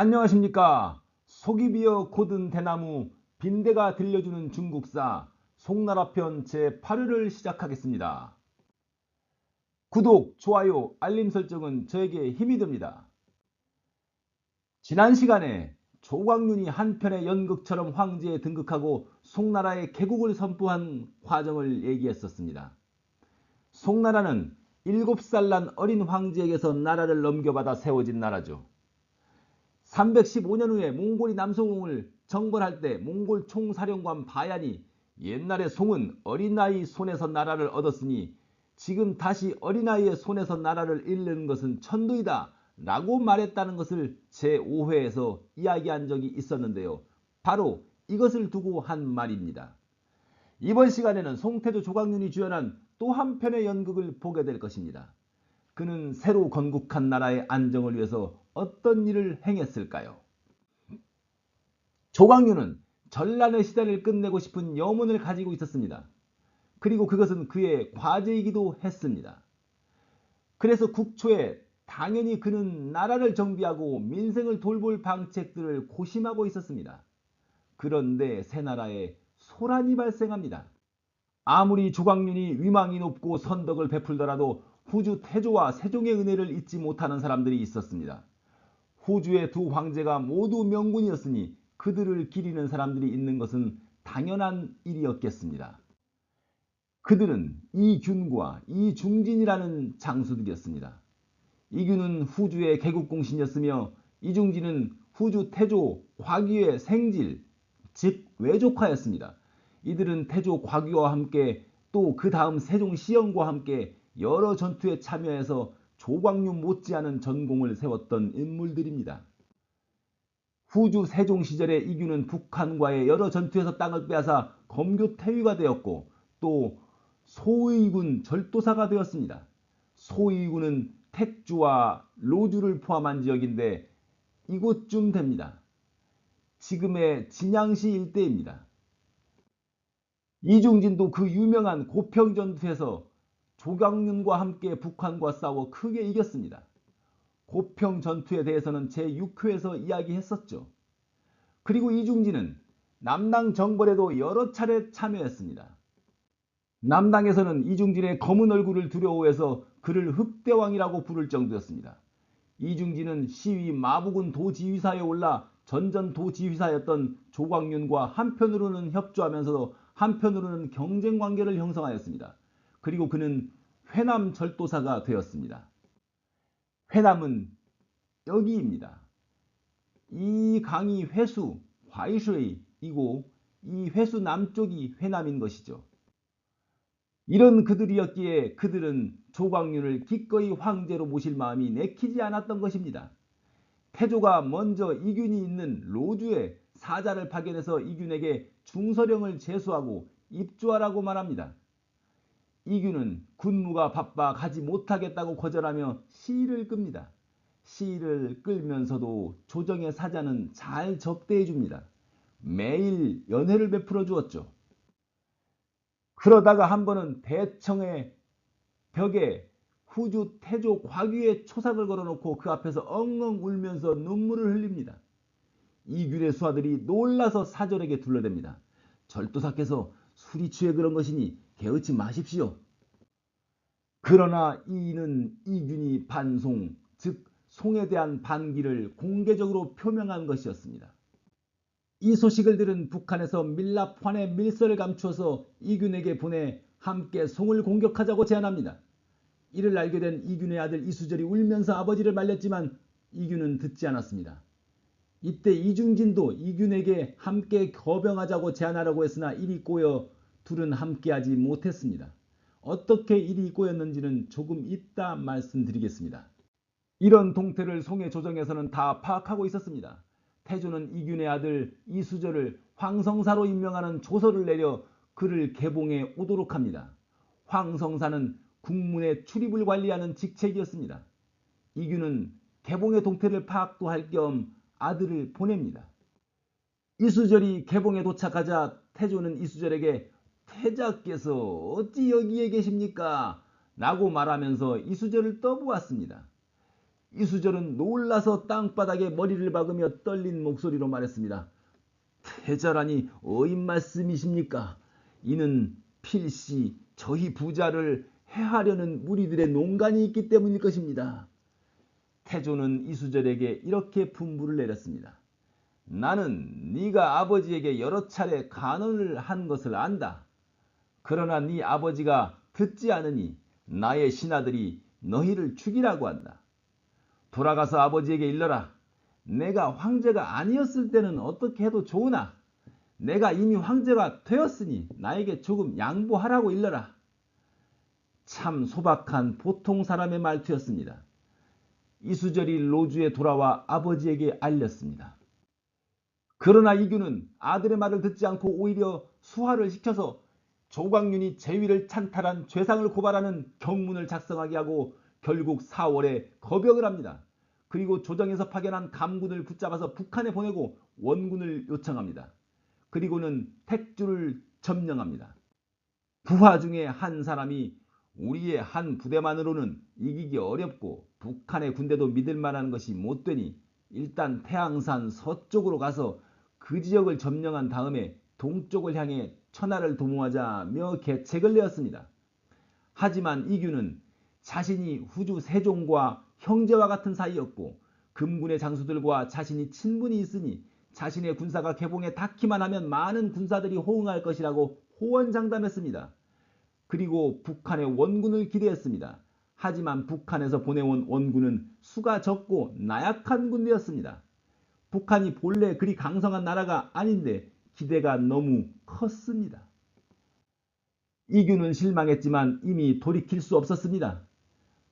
안녕하십니까. 속이 비어 고든 대나무 빈대가 들려주는 중국사 송나라편 제8회를 시작하겠습니다. 구독, 좋아요, 알림 설정은 저에게 힘이 됩니다. 지난 시간에 조광윤이 한편의 연극처럼 황제에 등극하고 송나라의 개국을 선포한 과정을 얘기했었습니다. 송나라는 7살 난 어린 황제에게서 나라를 넘겨받아 세워진 나라죠. 315년 후에 몽골이 남송을 정벌할 때 몽골 총사령관 바얀이 옛날에 송은 어린아이 손에서 나라를 얻었으니 지금 다시 어린아이의 손에서 나라를 잃는 것은 천두이다 라고 말했다는 것을 제5회에서 이야기한 적이 있었는데요. 바로 이것을 두고 한 말입니다. 이번 시간에는 송태조 조광윤이 주연한 또 한편의 연극을 보게 될 것입니다. 그는 새로 건국한 나라의 안정을 위해서 어떤 일을 행했을까요? 조광윤은 전란의 시대를 끝내고 싶은 염원을 가지고 있었습니다. 그리고 그것은 그의 과제이기도 했습니다. 그래서 국초에 당연히 그는 나라를 정비하고 민생을 돌볼 방책들을 고심하고 있었습니다. 그런데 새 나라에 소란이 발생합니다. 아무리 조광윤이 위망이 높고 선덕을 베풀더라도 후주 태조와 세종의 은혜를 잊지 못하는 사람들이 있었습니다. 후주의 두 황제가 모두 명군이었으니 그들을 기리는 사람들이 있는 것은 당연한 일이었겠습니다. 그들은 이균과 이중진이라는 장수들이었습니다. 이균은 후주의 개국공신이었으며 이중진은 후주 태조 과귀의 생질, 즉 외조카였습니다. 이들은 태조 과귀와 함께 또 그 다음 세종 시영과 함께 여러 전투에 참여해서 조광윤 못지않은 전공을 세웠던 인물들입니다. 후주 세종 시절에 이균은 북한과의 여러 전투에서 땅을 빼앗아 검교 태위가 되었고 또 소의군 절도사가 되었습니다. 소의군은 택주와 로주를 포함한 지역인데 이곳쯤 됩니다. 지금의 진양시 일대입니다. 이중진도 그 유명한 고평전투에서 조광윤과 함께 북한과 싸워 크게 이겼습니다. 고평전투에 대해서는 제6회에서 이야기했었죠. 그리고 이중진은 남당 정벌에도 여러 차례 참여했습니다. 남당에서는 이중진의 검은 얼굴을 두려워해서 그를 흑대왕이라고 부를 정도였습니다. 이중진은 시위 마부군 도지휘사에 올라 전전도지휘사였던 조광윤과 한편으로는 협조하면서도 한편으로는 경쟁관계를 형성하였습니다. 그리고 그는 회남 절도사가 되었습니다. 회남은 여기입니다. 이 강이 회수, 화이슈이고 이 회수 남쪽이 회남인 것이죠. 이런 그들이었기에 그들은 조광윤을 기꺼이 황제로 모실 마음이 내키지 않았던 것입니다. 태조가 먼저 이균이 있는 로주에 사자를 파견해서 이균에게 중서령을 제수하고 입주하라고 말합니다. 이균은 군무가 바빠 가지 못하겠다고 거절하며 시위를 끕니다. 시위를 끌면서도 조정의 사자는 잘 접대해 줍니다. 매일 연회를 베풀어 주었죠. 그러다가 한 번은 대청의 벽에 후주 태조 과귀의 초상을 걸어놓고 그 앞에서 엉엉 울면서 눈물을 흘립니다. 이균의 수하들이 놀라서 사절에게 둘러댑니다. 절도사께서 술이 취해 그런 것이니 개의치 마십시오. 그러나 이는 이균이 반송, 즉 송에 대한 반기를 공개적으로 표명한 것이었습니다. 이 소식을 들은 북한에서 밀랍환에 밀서를 감추어서 이균에게 보내 함께 송을 공격하자고 제안합니다. 이를 알게 된 이균의 아들 이수절이 울면서 아버지를 말렸지만 이균은 듣지 않았습니다. 이때 이중진도 이균에게 함께 거병하자고 제안하려고 했으나 일이 꼬여 둘은 함께하지 못했습니다. 어떻게 일이 꼬였는지는 조금 이따 말씀드리겠습니다. 이런 동태를 송해 조정에서는 다 파악하고 있었습니다. 태조는 이균의 아들 이수절을 황성사로 임명하는 조서를 내려 그를 개봉해 오도록 합니다. 황성사는 국문의 출입을 관리하는 직책이었습니다. 이균은 개봉의 동태를 파악도 할 겸 아들을 보냅니다. 이수절이 개봉에 도착하자 태조는 이수절에게 태자께서 어찌 여기에 계십니까? 라고 말하면서 이수절을 떠보았습니다. 이수절은 놀라서 땅바닥에 머리를 박으며 떨린 목소리로 말했습니다. 태자라니 어인 말씀이십니까? 이는 필시 저희 부자를 해하려는 무리들의 농간이 있기 때문일 것입니다. 태조는 이수절에게 이렇게 분부를 내렸습니다. 나는 네가 아버지에게 여러 차례 간언을 한 것을 안다. 그러나 네 아버지가 듣지 않으니 나의 신하들이 너희를 죽이라고 한다. 돌아가서 아버지에게 일러라. 내가 황제가 아니었을 때는 어떻게 해도 좋으나 내가 이미 황제가 되었으니 나에게 조금 양보하라고 일러라. 참 소박한 보통 사람의 말투였습니다. 이수절이 로주에 돌아와 아버지에게 알렸습니다. 그러나 이규는 아들의 말을 듣지 않고 오히려 수하를 시켜서 조광윤이 제위를 찬탈한 죄상을 고발하는 경문을 작성하게 하고 결국 4월에 거병을 합니다. 그리고 조정에서 파견한 감군을 붙잡아서 북한에 보내고 원군을 요청합니다. 그리고는 택주를 점령합니다. 부하 중에 한 사람이 우리의 한 부대만으로는 이기기 어렵고 북한의 군대도 믿을 만한 것이 못되니 일단 태항산 서쪽으로 가서 그 지역을 점령한 다음에 동쪽을 향해 천하를 도모하자며 계책을 내었습니다. 하지만 이규는 자신이 후주 세종과 형제와 같은 사이였고 금군의 장수들과 자신이 친분이 있으니 자신의 군사가 개봉에 닿기만 하면 많은 군사들이 호응할 것이라고 호언장담했습니다. 그리고 북한의 원군을 기대했습니다. 하지만 북한에서 보내온 원군은 수가 적고 나약한 군대였습니다. 북한이 본래 그리 강성한 나라가 아닌데 기대가 너무 컸습니다. 이규는 실망했지만 이미 돌이킬 수 없었습니다.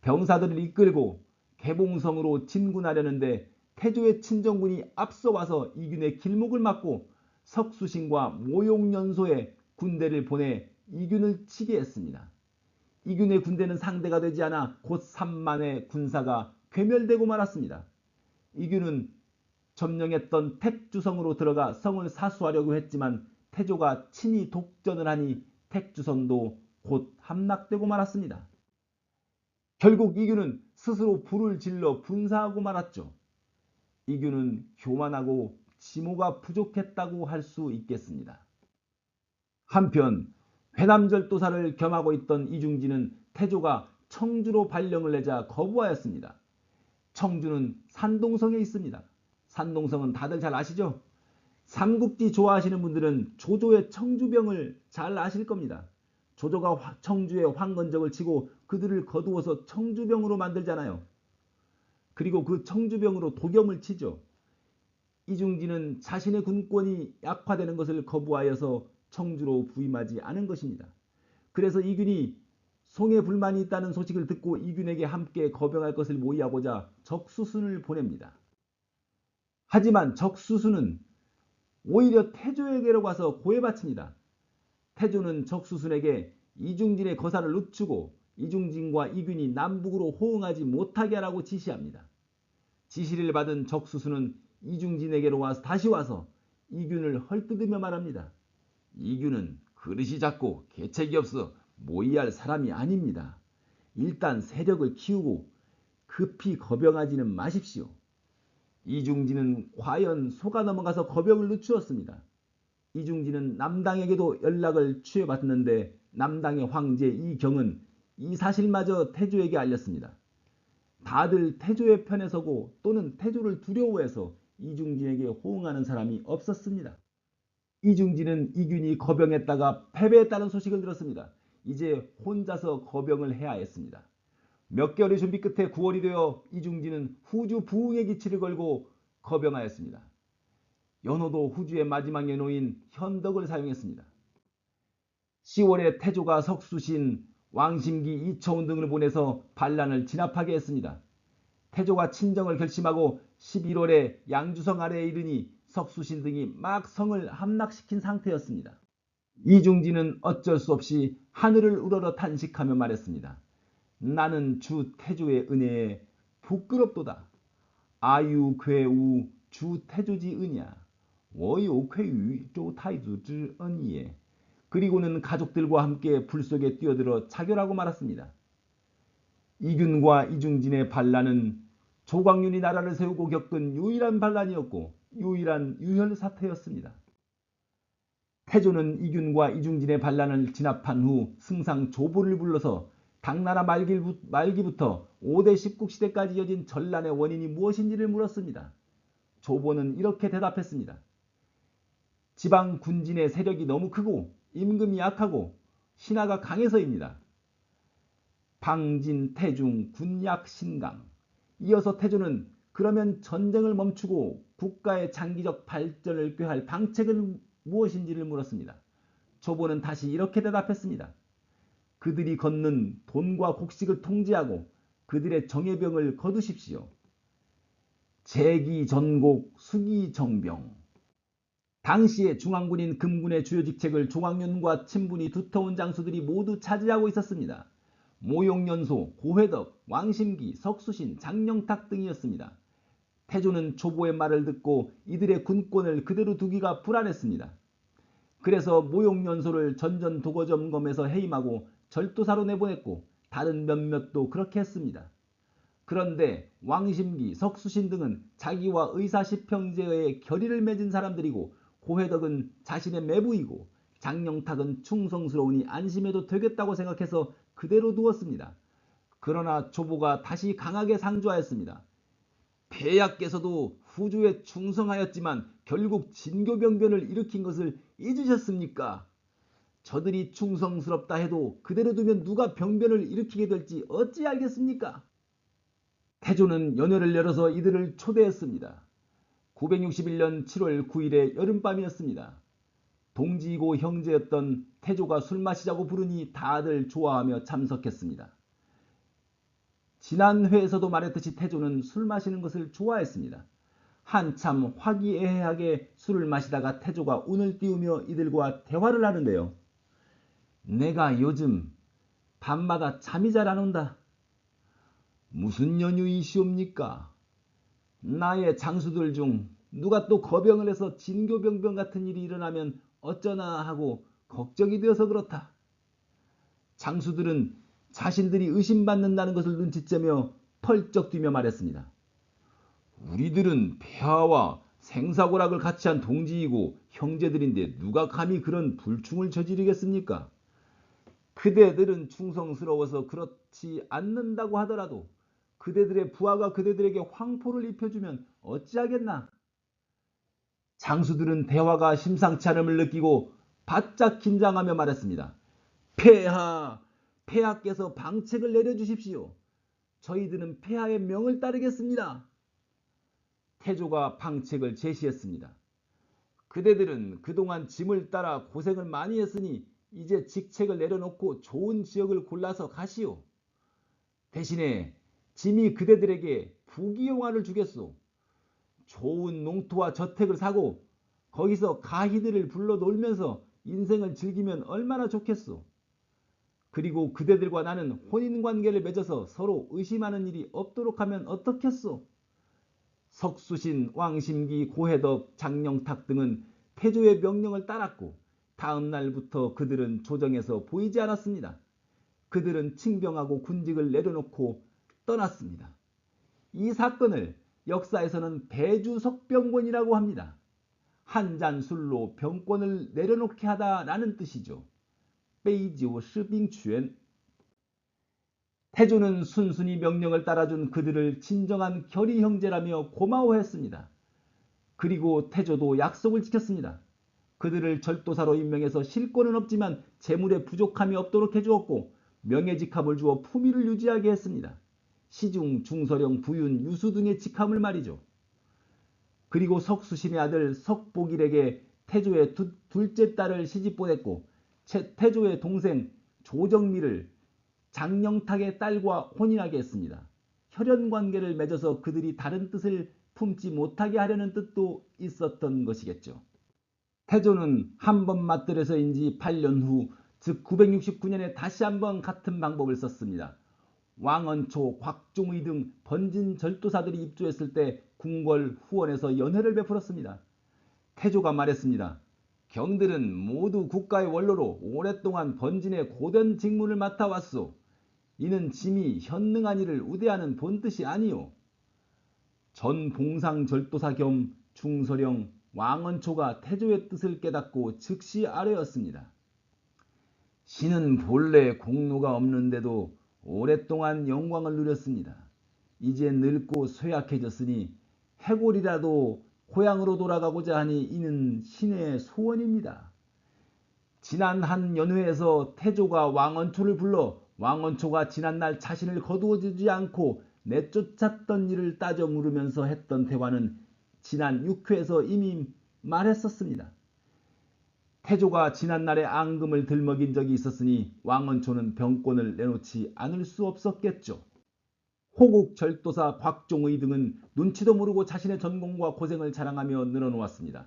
병사들을 이끌고 개봉성으로 진군하려는데 태조의 친정군이 앞서와서 이균의 길목을 막고 석수신과 모용연소에 군대를 보내 이균을 치게 했습니다. 이균의 군대는 상대가 되지 않아 곧 3만의 군사가 괴멸되고 말았습니다. 이균은 점령했던 택주성으로 들어가 성을 사수하려고 했지만 태조가 친히 독전을 하니 택주성도 곧 함락되고 말았습니다. 결국 이균은 스스로 불을 질러 분사하고 말았죠. 이균은 교만하고 지모가 부족했다고 할 수 있겠습니다. 한편 회남절도사를 겸하고 있던 이중진은 태조가 청주로 발령을 내자 거부하였습니다. 청주는 산동성에 있습니다. 산동성은 다들 잘 아시죠? 삼국지 좋아하시는 분들은 조조의 청주병을 잘 아실 겁니다. 조조가 청주에 황건적을 치고 그들을 거두어서 청주병으로 만들잖아요. 그리고 그 청주병으로 독염을 치죠. 이중진은 자신의 군권이 약화되는 것을 거부하여서 청주로 부임하지 않은 것입니다. 그래서 이균이 송에 불만이 있다는 소식을 듣고 이균에게 함께 거병할 것을 모의하고자 적수순을 보냅니다. 하지만 적수순은 오히려 태조에게로 가서 고해바칩니다. 태조는 적수순에게 이중진의 거사를 늦추고 이중진과 이균이 남북으로 호응하지 못하게 하라고 지시합니다. 지시를 받은 적수순은 이중진에게로 다시 와서 이균을 헐뜯으며 말합니다. 이균은 그릇이 작고 계책이 없어 모의할 사람이 아닙니다. 일단 세력을 키우고 급히 거병하지는 마십시오. 이중진은 과연 속아 넘어가서 거병을 늦추었습니다. 이중진은 남당에게도 연락을 취해봤는데 남당의 황제 이경은 이 사실마저 태조에게 알렸습니다. 다들 태조의 편에 서고 또는 태조를 두려워해서 이중진에게 호응하는 사람이 없었습니다. 이중진은 이균이 거병했다가 패배했다는 소식을 들었습니다. 이제 혼자서 거병을 해야 했습니다. 몇 개월의 준비 끝에 9월이 되어 이중진은 후주 부흥의 기치를 걸고 거병하였습니다. 연호도 후주의 마지막 연호인 현덕을 사용했습니다. 10월에 태조가 석수신, 왕심기, 이처운 등을 보내서 반란을 진압하게 했습니다. 태조가 친정을 결심하고 11월에 양주성 아래에 이르니 석수신 등이 막 성을 함락시킨 상태였습니다. 이중진은 어쩔 수 없이 하늘을 우러러 탄식하며 말했습니다. 나는 주 태조의 은혜에 부끄럽도다. 아유 괴우 주 태조지 은야. 워요 괴유 조 타이두즈 은예. 그리고는 가족들과 함께 불 속에 뛰어들어 자결하고 말았습니다. 이균과 이중진의 반란은 조광윤이 나라를 세우고 겪은 유일한 반란이었고 유일한 유혈 사태였습니다. 태조는 이균과 이중진의 반란을 진압한 후 승상 조보를 불러서 당나라 말기부터 5대 십국시대까지 이어진 전란의 원인이 무엇인지를 물었습니다. 조보는 이렇게 대답했습니다. 지방 군진의 세력이 너무 크고 임금이 약하고 신하가 강해서입니다. 방진, 태중, 군약, 신강. 이어서 태조는 그러면 전쟁을 멈추고 국가의 장기적 발전을 꾀할 방책은 무엇인지를 물었습니다. 조보는 다시 이렇게 대답했습니다. 그들이 걷는 돈과 곡식을 통제하고 그들의 정예병을 거두십시오. 재기전곡, 수기정병. 당시의 중앙군인 금군의 주요 직책을 조광윤과 친분이 두터운 장수들이 모두 차지하고 있었습니다. 모용연소, 고회덕, 왕심기, 석수신, 장령탁 등이었습니다. 태조는 조보의 말을 듣고 이들의 군권을 그대로 두기가 불안했습니다. 그래서 모용연소를 전전도거점검에서 해임하고 절도사로 내보냈고 다른 몇몇도 그렇게 했습니다. 그런데 왕심기, 석수신 등은 자기와 의사시평제의 결의를 맺은 사람들이고 고회덕은 자신의 매부이고 장령탁은 충성스러우니 안심해도 되겠다고 생각해서 그대로 두었습니다. 그러나 조보가 다시 강하게 상조하였습니다. 폐하께서도 후주에 충성하였지만 결국 진교병변을 일으킨 것을 잊으셨습니까? 저들이 충성스럽다 해도 그대로 두면 누가 병변을 일으키게 될지 어찌 알겠습니까? 태조는 연회를 열어서 이들을 초대했습니다. 961년 7월 9일의 여름밤이었습니다. 동지이고 형제였던 태조가 술 마시자고 부르니 다들 좋아하며 참석했습니다. 지난 회에서도 말했듯이 태조는 술 마시는 것을 좋아했습니다. 한참 화기애애하게 술을 마시다가 태조가 운을 띄우며 이들과 대화를 하는데요. 내가 요즘 밤마다 잠이 잘 안 온다. 무슨 연유이시옵니까? 나의 장수들 중 누가 또 거병을 해서 진교병변 같은 일이 일어나면 어쩌나 하고 걱정이 되어서 그렇다. 장수들은 자신들이 의심받는다는 것을 눈치채며 펄쩍 뛰며 말했습니다. 우리들은 폐하와 생사고락을 같이 한 동지이고 형제들인데 누가 감히 그런 불충을 저지르겠습니까? 그대들은 충성스러워서 그렇지 않는다고 하더라도 그대들의 부하가 그대들에게 황포를 입혀주면 어찌하겠나? 장수들은 대화가 심상치 않음을 느끼고 바짝 긴장하며 말했습니다. 폐하께서 방책을 내려주십시오. 저희들은 폐하의 명을 따르겠습니다. 태조가 방책을 제시했습니다. 그대들은 그동안 짐을 따라 고생을 많이 했으니 이제 직책을 내려놓고 좋은 지역을 골라서 가시오. 대신에 짐이 그대들에게 부귀영화를 주겠소. 좋은 농토와 저택을 사고 거기서 가희들을 불러 놀면서 인생을 즐기면 얼마나 좋겠소. 그리고 그대들과 나는 혼인관계를 맺어서 서로 의심하는 일이 없도록 하면 어떻겠소. 석수신, 왕심기, 고해덕, 장령탁 등은 태조의 명령을 따랐고 다음 날부터 그들은 조정에서 보이지 않았습니다. 그들은 칭병하고 군직을 내려놓고 떠났습니다. 이 사건을 역사에서는 배주석병권이라고 합니다. 한 잔 술로 병권을 내려놓게 하다라는 뜻이죠. 베이지오 시빙취엔. 태조는 순순히 명령을 따라준 그들을 진정한 결의 형제라며 고마워했습니다. 그리고 태조도 약속을 지켰습니다. 그들을 절도사로 임명해서 실권은 없지만 재물에 부족함이 없도록 해주었고 명예직함을 주어 품위를 유지하게 했습니다. 시중, 중서령, 부윤, 유수 등의 직함을 말이죠. 그리고 석수신의 아들 석복일에게 태조의 둘째 딸을 시집보냈고 태조의 동생 조정미를 장령탁의 딸과 혼인하게 했습니다. 혈연관계를 맺어서 그들이 다른 뜻을 품지 못하게 하려는 뜻도 있었던 것이겠죠. 태조는 한 번 맞들여서인지 8년 후, 즉 969년에 다시 한번 같은 방법을 썼습니다. 왕언초, 곽종의 등 번진 절도사들이 입주했을 때 궁궐 후원에서 연회를 베풀었습니다. 태조가 말했습니다. 경들은 모두 국가의 원로로 오랫동안 번진의 고된 직무를 맡아왔소. 이는 짐이 현능한 이를 우대하는 본뜻이 아니오. 전 봉상절도사 겸 중서령 왕언초가 태조의 뜻을 깨닫고 즉시 아뢰었습니다. 신은 본래 공로가 없는데도 오랫동안 영광을 누렸습니다. 이제 늙고 쇠약해졌으니 해골이라도 고향으로 돌아가고자 하니 이는 신의 소원입니다. 지난 한 연회에서 태조가 왕언초를 불러 왕언초가 지난날 자신을 거두어주지 않고 내쫓았던 일을 따져 물으면서 했던 대화는 지난 6회에서 이미 말했었습니다. 태조가 지난날에 앙금을 들먹인 적이 있었으니 왕언초는 병권을 내놓지 않을 수 없었겠죠. 호국 절도사 곽종의 등은 눈치도 모르고 자신의 전공과 고생을 자랑하며 늘어놓았습니다.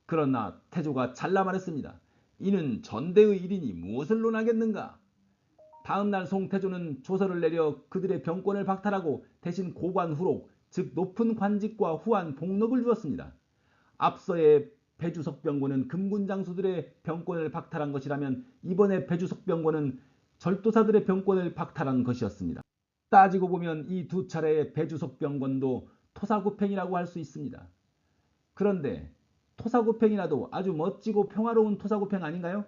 그러나 태조가 잘라 말했습니다. 이는 전대의 일이니 무엇을 논하겠는가? 다음날 송태조는 조서를 내려 그들의 병권을 박탈하고 대신 고관 후록, 즉 높은 관직과 후한 복록을 주었습니다. 앞서의 배주석병권은 금군 장수들의 병권을 박탈한 것이라면 이번에 배주석병권은 절도사들의 병권을 박탈한 것이었습니다. 따지고 보면 이 두 차례의 배주석병권도 토사구팽이라고 할 수 있습니다. 그런데 토사구팽이라도 아주 멋지고 평화로운 토사구팽 아닌가요?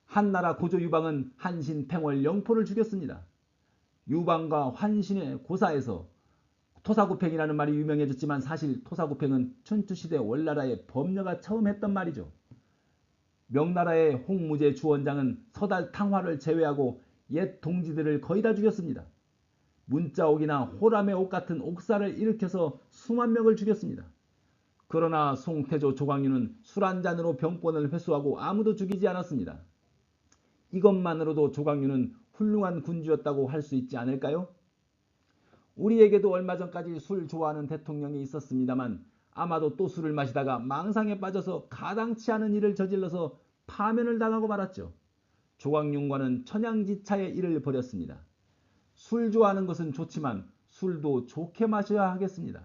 한나라 고조 유방은 한신 팽월 영포를 죽였습니다. 유방과 환신의 고사에서 토사구팽이라는 말이 유명해졌지만 사실 토사구팽은 춘추시대 월나라의 범녀가 처음 했던 말이죠. 명나라의 홍무제 주원장은 서달 탕화를 제외하고 옛 동지들을 거의 다 죽였습니다. 문자옥이나 호람의 옥 같은 옥사를 일으켜서 수만 명을 죽였습니다. 그러나 송태조 조광유는 술 한잔으로 병권을 회수하고 아무도 죽이지 않았습니다. 이것만으로도 조광유는 훌륭한 군주였다고 할 수 있지 않을까요? 우리에게도 얼마 전까지 술 좋아하는 대통령이 있었습니다만 아마도 또 술을 마시다가 망상에 빠져서 가당치 않은 일을 저질러서 파면을 당하고 말았죠. 조광윤과는 천양지차의 일을 벌였습니다. 술 좋아하는 것은 좋지만 술도 좋게 마셔야 하겠습니다.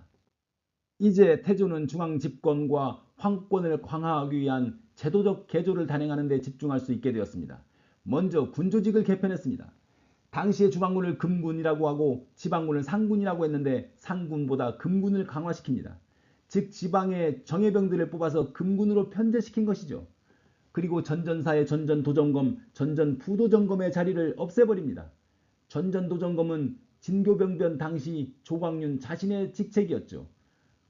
이제 태조는 중앙집권과 황권을 강화하기 위한 제도적 개조를 단행하는 데 집중할 수 있게 되었습니다. 먼저 군조직을 개편했습니다. 당시의 중앙군을 금군이라고 하고 지방군을 상군이라고 했는데 상군보다 금군을 강화시킵니다. 즉 지방의 정예병들을 뽑아서 금군으로 편제시킨 것이죠. 그리고 전전사의 전전도정검, 전전부도정검의 자리를 없애버립니다. 전전도정검은 진교병변 당시 조광윤 자신의 직책이었죠.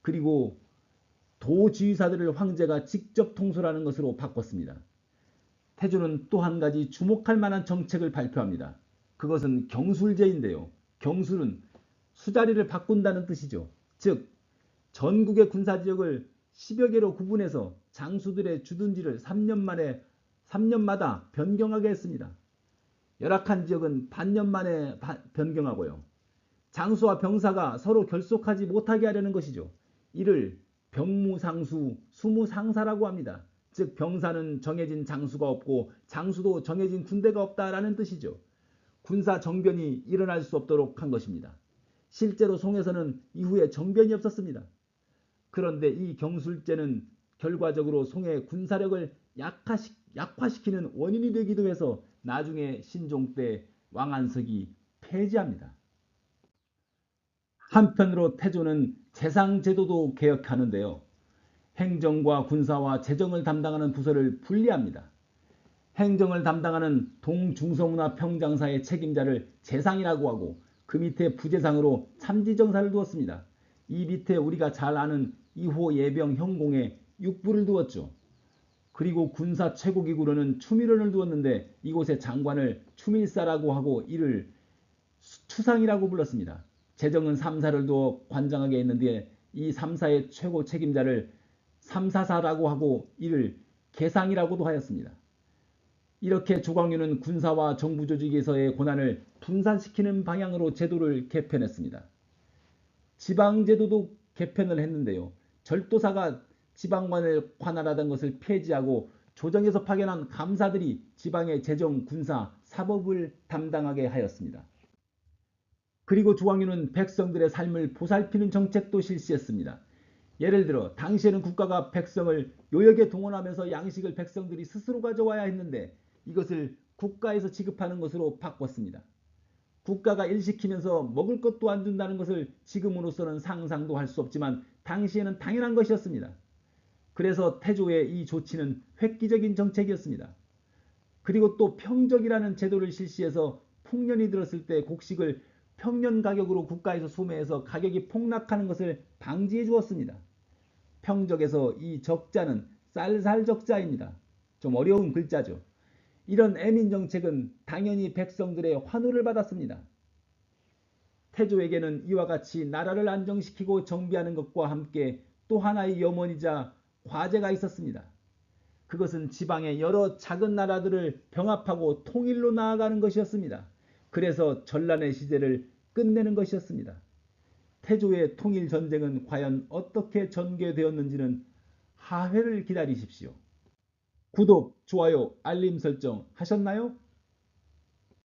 그리고 도지휘사들을 황제가 직접 통솔하는 것으로 바꿨습니다. 태조는 또 한 가지 주목할 만한 정책을 발표합니다. 그것은 경술제인데요. 경술은 수자리를 바꾼다는 뜻이죠. 즉 전국의 군사지역을 10여 개로 구분해서 장수들의 주둔지를 3년마다 변경하게 했습니다. 열악한 지역은 반년 만에 변경하고요. 장수와 병사가 서로 결속하지 못하게 하려는 것이죠. 이를 병무상수, 수무상사라고 합니다. 즉 병사는 정해진 장수가 없고 장수도 정해진 군대가 없다라는 뜻이죠. 군사 정변이 일어날 수 없도록 한 것입니다. 실제로 송에서는 이후에 정변이 없었습니다. 그런데 이 경술제는 결과적으로 송의 군사력을 약화시키는 원인이 되기도 해서 나중에 신종 때 왕안석이 폐지합니다. 한편으로 태조는 재상제도도 개혁하는데요. 행정과 군사와 재정을 담당하는 부서를 분리합니다. 행정을 담당하는 동중서문화 평장사의 책임자를 재상이라고 하고 그 밑에 부재상으로 참지정사를 두었습니다. 이 밑에 우리가 잘 아는 2호 예병 형공에 6부를 두었죠. 그리고 군사 최고기구로는 추밀원을 두었는데 이곳의 장관을 추밀사라고 하고 이를 추상이라고 불렀습니다. 재정은 3사를 두어 관장하게 했는데 이 3사의 최고 책임자를 삼사사라고 하고 이를 계상이라고도 하였습니다. 이렇게 조광유는 군사와 정부 조직에서의 권한을 분산시키는 방향으로 제도를 개편했습니다. 지방제도도 개편을 했는데요. 절도사가 지방관을 관할하던 것을 폐지하고 조정에서 파견한 감사들이 지방의 재정, 군사, 사법을 담당하게 하였습니다. 그리고 조광유는 백성들의 삶을 보살피는 정책도 실시했습니다. 예를 들어 당시에는 국가가 백성을 요역에 동원하면서 양식을 백성들이 스스로 가져와야 했는데 이것을 국가에서 지급하는 것으로 바꿨습니다. 국가가 일시키면서 먹을 것도 안 준다는 것을 지금으로서는 상상도 할 수 없지만 당시에는 당연한 것이었습니다. 그래서 태조의 이 조치는 획기적인 정책이었습니다. 그리고 또 평적이라는 제도를 실시해서 풍년이 들었을 때 곡식을 평년 가격으로 국가에서 소매해서 가격이 폭락하는 것을 방지해 주었습니다. 평적에서 이 적자는 쌀살적자입니다. 좀 어려운 글자죠. 이런 애민정책은 당연히 백성들의 환호를 받았습니다. 태조에게는 이와 같이 나라를 안정시키고 정비하는 것과 함께 또 하나의 염원이자 과제가 있었습니다. 그것은 지방의 여러 작은 나라들을 병합하고 통일로 나아가는 것이었습니다. 그래서 전란의 시대를 끝내는 것이었습니다. 태조의 통일전쟁은 과연 어떻게 전개되었는지는 하회를 기다리십시오. 구독, 좋아요, 알림 설정 하셨나요?